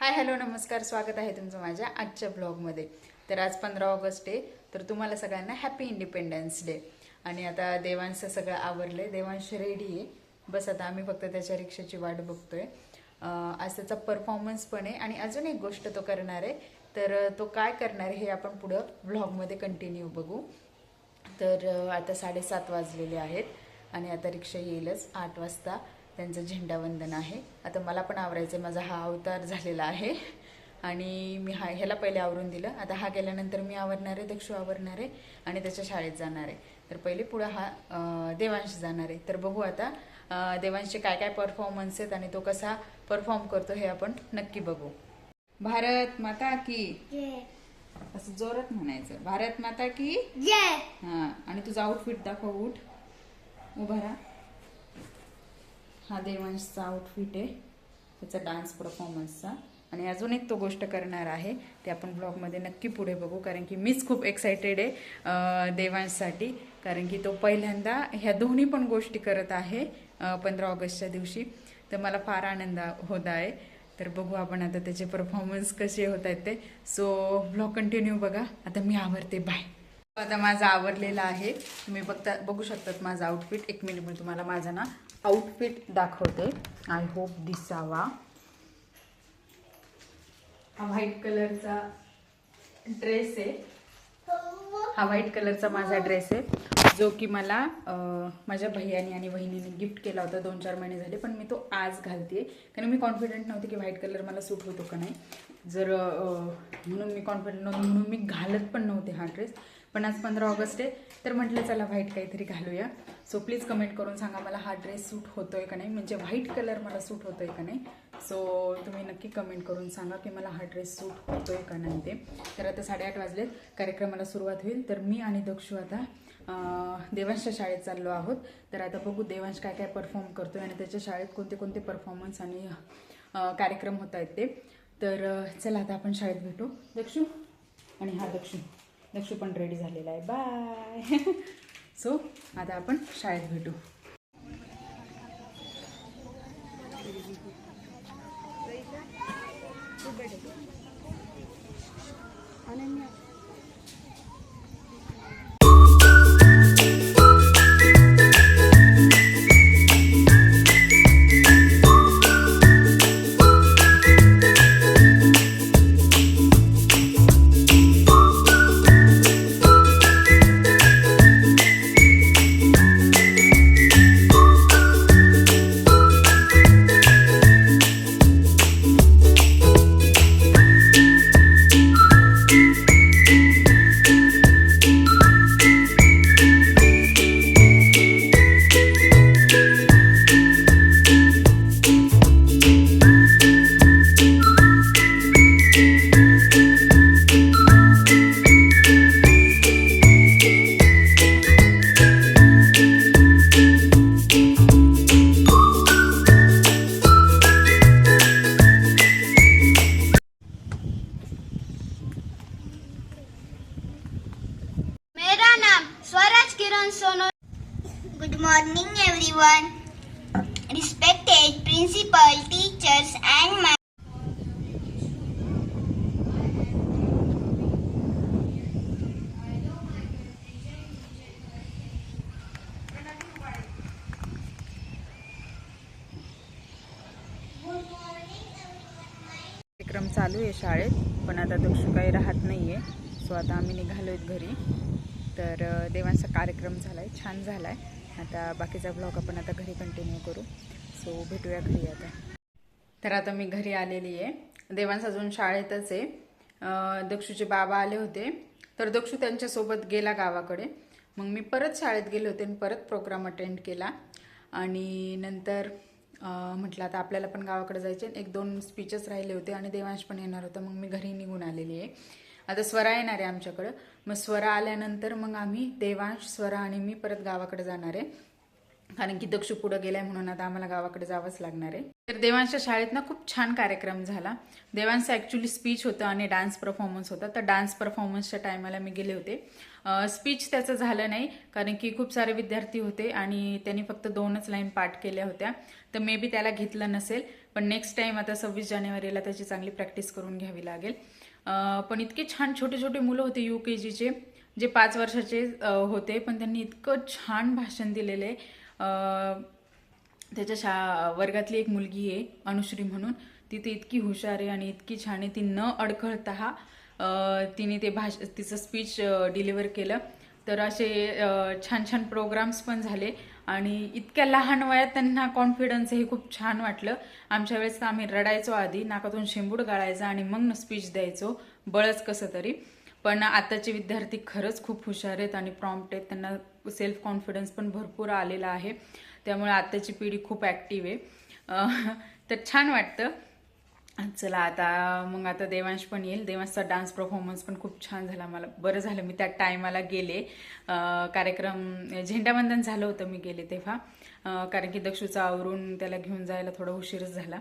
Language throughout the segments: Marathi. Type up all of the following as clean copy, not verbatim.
हाय हॅलो नमस्कार, स्वागत आहे तुमचं माझ्या आजच्या ब्लॉगमध्ये। तर आज 15 ऑगस्ट आहे, तर तुम्हाला सगळ्यांना हॅपी इंडिपेंडन्स डे। आणि आता देवांचं सगळं आवरलंय, देवांश रेडी आहे, बस आता आम्ही फक्त त्याच्या रिक्षाची वाट बघतोय। आज त्याचा परफॉर्मन्स पण आहे आणि अजून एक गोष्ट तो करणार आहे, तर तो काय करणार आहे हे आपण पुढं ब्लॉगमध्ये कंटिन्यू बघू। तर आता 7:30 वाजलेले आहेत आणि आता रिक्षा येईलच 8 वाजता। त्यांचं झेंडावंदन आहे। आता मला पण आवरायचं, माझा हा अवतार झालेला आहे आणि मी ह्याला पहिले आवरून दिलं। आता हा गेल्यानंतर मी आवरणार आहे, दक्षू आवरणार आहे आणि त्याच्या शाळेत जाणार आहे। तर पहिले पुढं हा देवांश जाणार आहे। तर बघू आता देवांशचे काय काय परफॉर्मन्स आहेत आणि तो कसा परफॉर्म करतो हे आपण नक्की बघू। भारत माता की जय। असं जोरात म्हणायचं, भारत माता की जय। हां, आणि तुझा आउटफिट दाखव, उठ उभा राहा। हा देवांशचा आउटफिट आहे, त्याचा डान्स परफॉर्मन्सचा। आणि अजून एक तो गोष्ट करणार आहे, ते आपण ब्लॉगमध्ये नक्की पुढे बघू, कारण की मीच खूप एक्सायटेड आहे देवांशसाठी, कारण की तो पहिल्यांदा ह्या दोन्ही पण गोष्टी करत आहे 15 ऑगस्टच्या दिवशी। तर मला फार आनंद होत आहे। तर बघू आपण आता त्याचे परफॉर्मन्स कसे होत आहेत ते। सो ब्लॉग कंटिन्यू बघा। आता मी आवरते, बाय। आता माझं आवरलेलं आहे, तुम्ही बघू शकतात माझं आउटफिट। एक मिनिट मी तुम्हाला माझा आउटफिट दाखवते, आय होप दिसावा। हा व्हाईट कलरचा ड्रेस आहे, हा व्हाईट कलरचा माझा ड्रेस आहे, जो की मला माझ्या भैयानी आणि वहिनीने गिफ्ट केला होता। 2-4 महिने झाले, पण मी तो आज घालते, कारण मी कॉन्फिडंट नव्हते की व्हाईट कलर मला सूट होतो का नाही। म्हणून मी कॉन्फिडंट नव्हते, म्हणून मी घालत पण नव्हते हा ड्रेस। पण आज 15 ऑगस्ट आहे, तर म्हटलं चला व्हाईट काहीतरी घालूया। सो प्लीज कमेंट करून सांगा मला हा ड्रेस सूट होतोय का नाही, म्हणजे व्हाईट कलर मला सूट होतोय का नाही। सो तुम्ही नक्की कमेंट करून सांगा की मला हा ड्रेस सूट होतोय का नाही ते। तर आता 8:30 वाजलेत, कार्यक्रमाला सुरुवात होईल। तर मी आणि दक्षू आता देवांशच्या शाळेत चाललो आहोत। तर आता बघू देवांश काय काय परफॉर्म करतोय आणि त्याच्या शाळेत कोणते कोणते परफॉर्मन्स आणि कार्यक्रम होत आहेत ते। तर चला आता आपण शाळेत भेटू। दक्षू आणि हा दक्षू पण रेडी झालेला आहे, बाय। सो आता आपण शाळेत भेटू। Good morning everyone. Respected principal, teachers and my कार्यक्रम चालू आहे शाळेत, पण आता दक्षू काही राहत नाहीये। सो आता आम्ही निघालोय घरी। तर देवांचा कार्यक्रम झालाय, छान झालाय। आता बाकीचा ब्लॉग आपण आता घरी कंटिन्यू करू। सो भेटूया घरी आता। तर आता मी घरी आलेली आहे, देवांश अजून शाळेतच आहे। दक्षूचे बाबा आले होते, तर दक्षू त्यांच्यासोबत गेला गावाकडे। मग मी परत शाळेत गेले होते आणि परत प्रोग्राम अटेंड केला। आणि नंतर म्हटलं आता आपल्याला पण गावाकडे जायचे, 1-2 स्पीचेस राहिले होते आणि देवांश पण येणार होता। मग मी घरी निघून आलेली आहे। आता स्वरा येणार आहे आमच्याकडं। मग स्वरा आल्यानंतर मग आम्ही देवांश, स्वरा आणि मी परत गावाकडे जाणार आहे, कारण की दक्षू पुढं गेलाय म्हणून आता आम्हाला गावाकडे जावंच लागणार आहे। तर देवांच्या शाळेत ना खूप छान कार्यक्रम झाला. देवांचं ॲक्च्युली स्पीच होतं आणि डान्स परफॉर्मन्स होता. तर डान्स परफॉर्मन्सच्या टायमाला मी गेले होते. स्पीच त्याचं झालं नाही कारण की खूप सारे विद्यार्थी होते आणि त्यांनी फक्त 2च लाईन पाठ केल्या होत्या. तर मे बी त्याला घेतलं नसेल, पण नेक्स्ट टाइम आता 26 जानेवारीला त्याची चांगली प्रॅक्टिस करून घ्यावी लागेल. पण इतके छान छोटे छोटे मुलं होते UKGचे, जे 5 वर्षाचे होते, पण त्यांनी इतकं छान भाषण दिलेले. त्याच्या वर्गातली एक मुलगी आहे अनुश्री म्हणून, ती तर इतकी हुशार आहे आणि इतकी छान आहे. ती न अडखळता तिने ते तिचं स्पीच डिलिव्हर केलं. तर असे छान छान प्रोग्राम्स पण झाले आणि इतक्या लहान वयात त्यांना कॉन्फिडन्स हे खूप छान वाटलं. आमच्या वेळेस तर आम्ही रडायचो आधी, नाकातून शेंबूड गाळायचा आणि मग स्पीच द्यायचो, बळच कसं तरी. पण आताचे विद्यार्थी खरंच खूप हुशार आहेत आणि प्रॉम्प्ट आहेत, त्यांना सेल्फ कॉन्फिडन्स पण भरपूर आलेला आहे. त्यामुळे आताची पिढी खूप ॲक्टिव्ह आहे. तर छान वाटतं. चला आता देवांश पण येईल. देवांशचा डान्स परफॉर्मन्स पण खूप छान झाला. मला बरं झालं मी त्या टायमाला गेले. कार्यक्रम झेंडावंदन झालं होतं, मी गेले तेव्हा, कारण की दक्षूचा आवरून त्याला घेऊन जायला थोडा उशीरच झाला.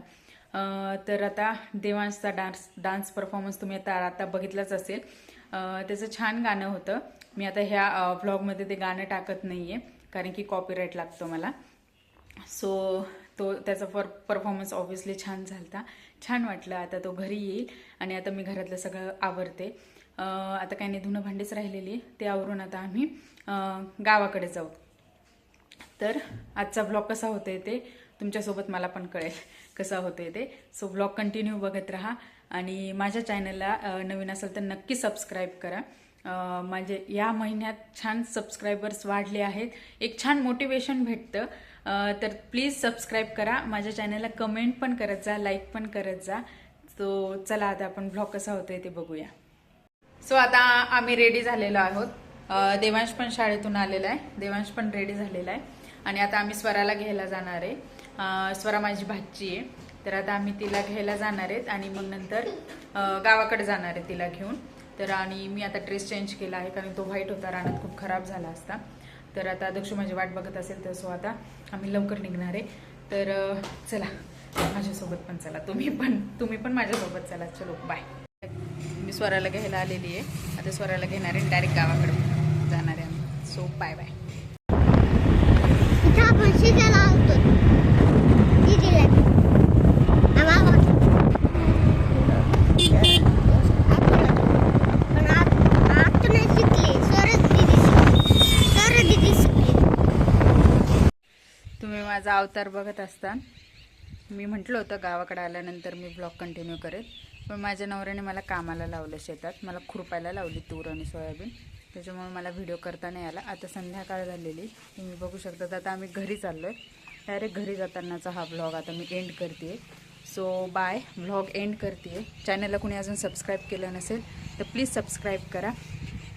तर आता देवांशचा डान्स परफॉर्मन्स तुम्ही आता बघितलंच असेल. त्याचं छान गाणं होतं. मी आता ह्या व्लॉगमध्ये ते गाणं टाकत नाही आहे कारण की कॉपीराईट लागतो मला. सो त्याचा परफॉर्मन्स ऑब्व्हियसली छान झाला, छान वाटलं. आता तो घरी येईल आणि आता मी घरातलं सगळं आवरते. आता काही नाही, धुणं भांडीच राहिलेली, ते आवरून आता आम्ही गावाकडे जाऊ. तर आजचा ब्लॉग कसा होतोय ते तुमच्यासोबत मला पण कळेल कसा होतोय ते. सो ब्लॉग कंटिन्यू बघत राहा आणि माझ्या चॅनलला नवीन असेल तर नक्की सबस्क्राईब करा. म्हणजे या महिन्यात छान सबस्क्रायबर्स वाढले आहेत, एक छान मोटिवेशन भेटतं. तर प्लीज सबस्क्राईब करा माझ्या चॅनलला, कमेंट पण करत जा, लाईक पण करत जा. सो चला आता आपण ब्लॉग कसा होतोय ते बघूया. सो आता आम्ही रेडी झालेलो आहोत. देवांश पण शाळेतून आलेला आहे, देवांश पण रेडी झालेला आहे आणि आता आम्ही स्वराला घ्यायला जाणार आहे. स्वरा माझी भाची आहे, तर आता आम्ही तिला घ्यायला जाणार आहेत आणि मग नंतर गावाकडे जाणार आहे तिला घेऊन. तर आणि मी आता ड्रेस चेंज केला आहे कारण तो व्हाईट होता, रानात खूप खराब झाला असता. तर आता दक्षू माझी वाट बघत असेल, तर सो आता आम्ही लवकर निघणार आहे. तर चला माझ्यासोबत पण चला, तुम्ही पण माझ्यासोबत चला. चलो बाय. मी स्वराला घ्यायला आलेली आहे, आता स्वराला घेणार आहे, डायरेक्ट गावाकडे जाणार आहे आम्ही. So bye bye. तुम्ही माझा अवतार बघत असता. मी म्हटलं होतं गावाकडे आल्यानंतर मी ब्लॉग कंटिन्यू करेल, पण माझ्या नवऱ्याने मला कामाला लावलं शेतात, मला खुरपायला लावली तूर आणि सोयाबीन, त्याच्यामुळे मला व्हिडिओ करता नाही आला. आता संध्याकाळ झालेली तुम्ही बघू शकता. आता आम्ही घरी चाललो आहे, डायरेक्ट घरी जातानाचा हा ब्लॉग आता मी एंड करते. सो बाय, ब्लॉग एंड करते. चॅनलला कुणी अजून सबस्क्राईब केलं नसेल तर प्लीज सबस्क्राईब करा,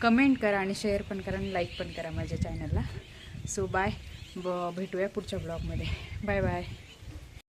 कमेंट करा आणि शेअर पण करा आणि लाईक पण करा माझ्या चॅनलला. सो बाय, भेटूया पुढच्या ब्लॉगमध्ये. Bye bye.